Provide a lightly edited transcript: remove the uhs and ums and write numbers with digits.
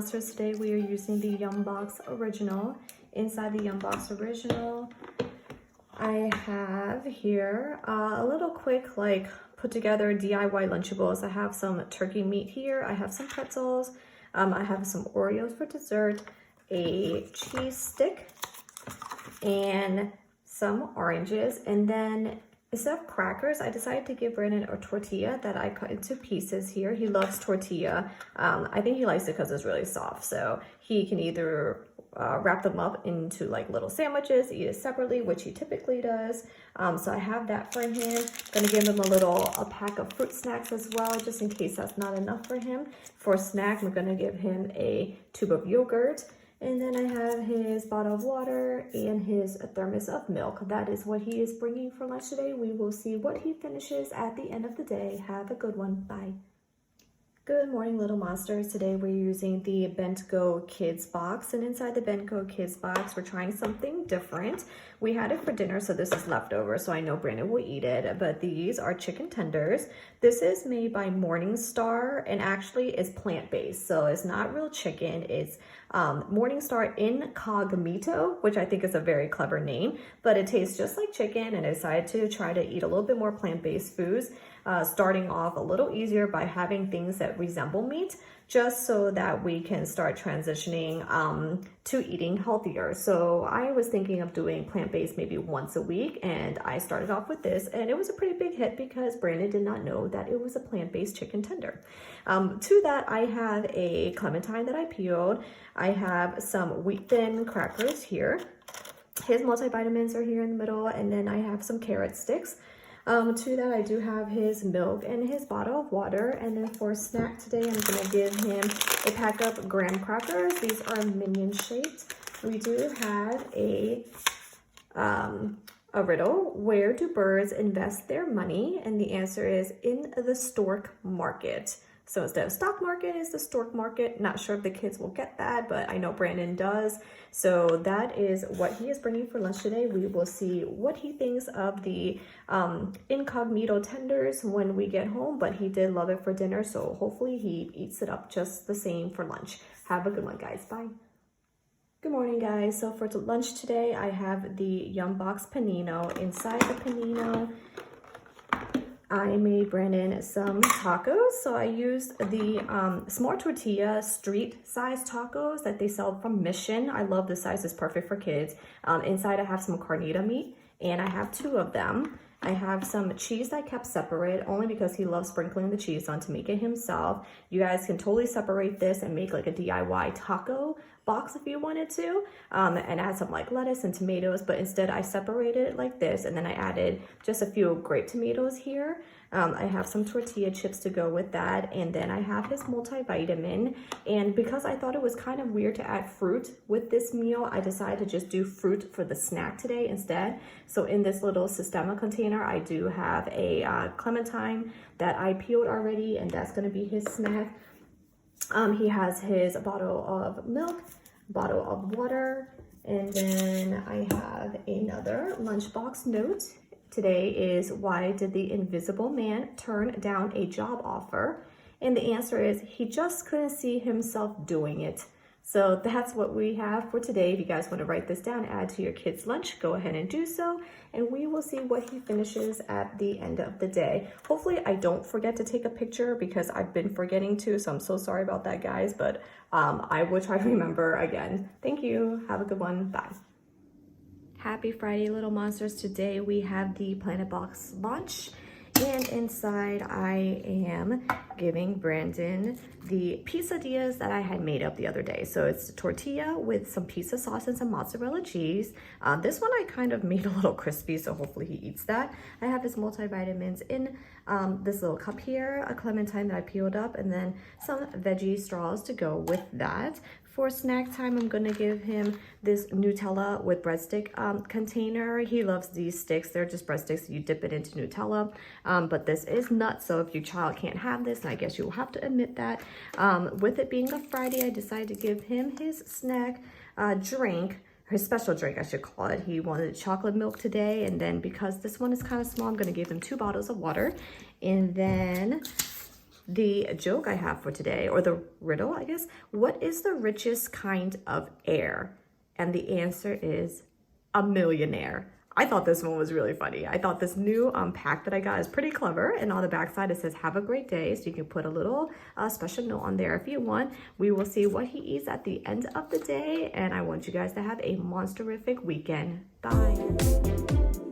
Monsters. Today we are using the Yum Box Original. Inside the Yum Box Original, I have here a little quick put together DIY Lunchables. I have some turkey meat here. I have some pretzels. I have some Oreos for dessert, a cheese stick, and some oranges. And then instead of crackers, I decided to give Brandon a tortilla that I cut into pieces here. He loves tortilla. I think he likes it because it's really soft. So he can either wrap them up into little sandwiches, eat it separately, which he typically does. So I have that for him. Gonna give him a pack of fruit snacks as well, just in case that's not enough for him. For a snack, I'm gonna give him a tube of yogurt. And then I have his bottle of water and his thermos of milk. That is what he is bringing for lunch today. We will see what he finishes at the end of the day. Have a good one. Bye. Good morning, little monsters. Today we're using the Bentgo Kids box, and inside the Bentgo Kids box, we're trying something different. We had it for dinner, so this is leftover, so I know Brandon will eat it, but these are chicken tenders. This is made by Morningstar, and actually it's plant-based, so it's not real chicken. It's Morningstar Incognito, which I think is a very clever name, but it tastes just like chicken, and I decided to try to eat a little bit more plant-based foods, starting off a little easier by having things that resemble meat, just so that we can start transitioning to eating healthier. So I was thinking of doing plant-based maybe once a week, and I started off with this, and it was a pretty big hit because Brandon did not know that it was a plant-based chicken tender. To that, I have a clementine that I peeled. I have some wheat thin crackers here. His multivitamins are here in the middle, and then I have some carrot sticks. To that, I do have his milk and his bottle of water. And then for a snack today, I'm going to give him a pack of graham crackers. These are minion shaped. We do have a riddle. Where do birds invest their money? And the answer is in the stork market. So instead of stock market, is the stork market. Not sure if the kids will get that, but I know Brandon does. So that is what he is bringing for lunch today. We will see what he thinks of the incognito tenders when we get home, but he did love it for dinner, so hopefully he eats it up just the same for lunch. Have a good one, guys. Bye. Good morning, guys. So for lunch today, I have the Yum Box Panino. Inside the Panino, I made Brandon some tacos. So I used the small tortilla street size tacos that they sell from Mission. I love the size, it's perfect for kids. Inside I have some carnita meat, and I have 2 of them. I have some cheese that I kept separate only because he loves sprinkling the cheese on to make it himself. You guys can totally separate this and make a DIY taco box if you wanted to, and add some lettuce and tomatoes, but instead I separated it like this, and then I added just a few grape tomatoes here. I have some tortilla chips to go with that, and then I have his multivitamin. And because I thought it was kind of weird to add fruit with this meal, I decided to just do fruit for the snack today instead. So in this little Sistema container, I do have a clementine that I peeled already, and that's going to be his snack. He has his bottle of milk, bottle of water, and then I have another lunchbox note. Today is, why did the invisible man turn down a job offer? And the answer is, he just couldn't see himself doing it. So that's what we have for today. If you guys want to write this down, add to your kids' lunch, go ahead and do so. And we will see what he finishes at the end of the day. Hopefully I don't forget to take a picture because I've been forgetting to. So I'm so sorry about that, guys. But I will try to remember again. Thank you. Have a good one. Bye. Happy Friday, little monsters. Today we have the Planet Box lunch. And inside I am giving Brandon the pizzadillas that I had made up the other day. So it's a tortilla with some pizza sauce and some mozzarella cheese. This one I kind of made a little crispy, so hopefully he eats that. I have his multivitamins in this little cup here, a clementine that I peeled up, and then some veggie straws to go with that. For snack time, I'm gonna give him this Nutella with breadstick container. He loves these sticks. They're just breadsticks. You dip it into Nutella, but this is nuts. So if your child can't have this, and I guess you'll have to admit that. With it being a Friday, I decided to give him his snack drink, his special drink, I should call it. He wanted chocolate milk today, and then because this one is kind of small, I'm gonna give him 2 bottles of water. And then The joke I have for today, or the riddle, I guess, what is the richest kind of air? And the answer is a millionaire. I thought this one was really funny. I thought this new pack that I got is pretty clever. And on the backside, it says, have a great day. So you can put a little special note on there if you want. We will see what he eats at the end of the day. And I want you guys to have a monster-ific weekend. Bye.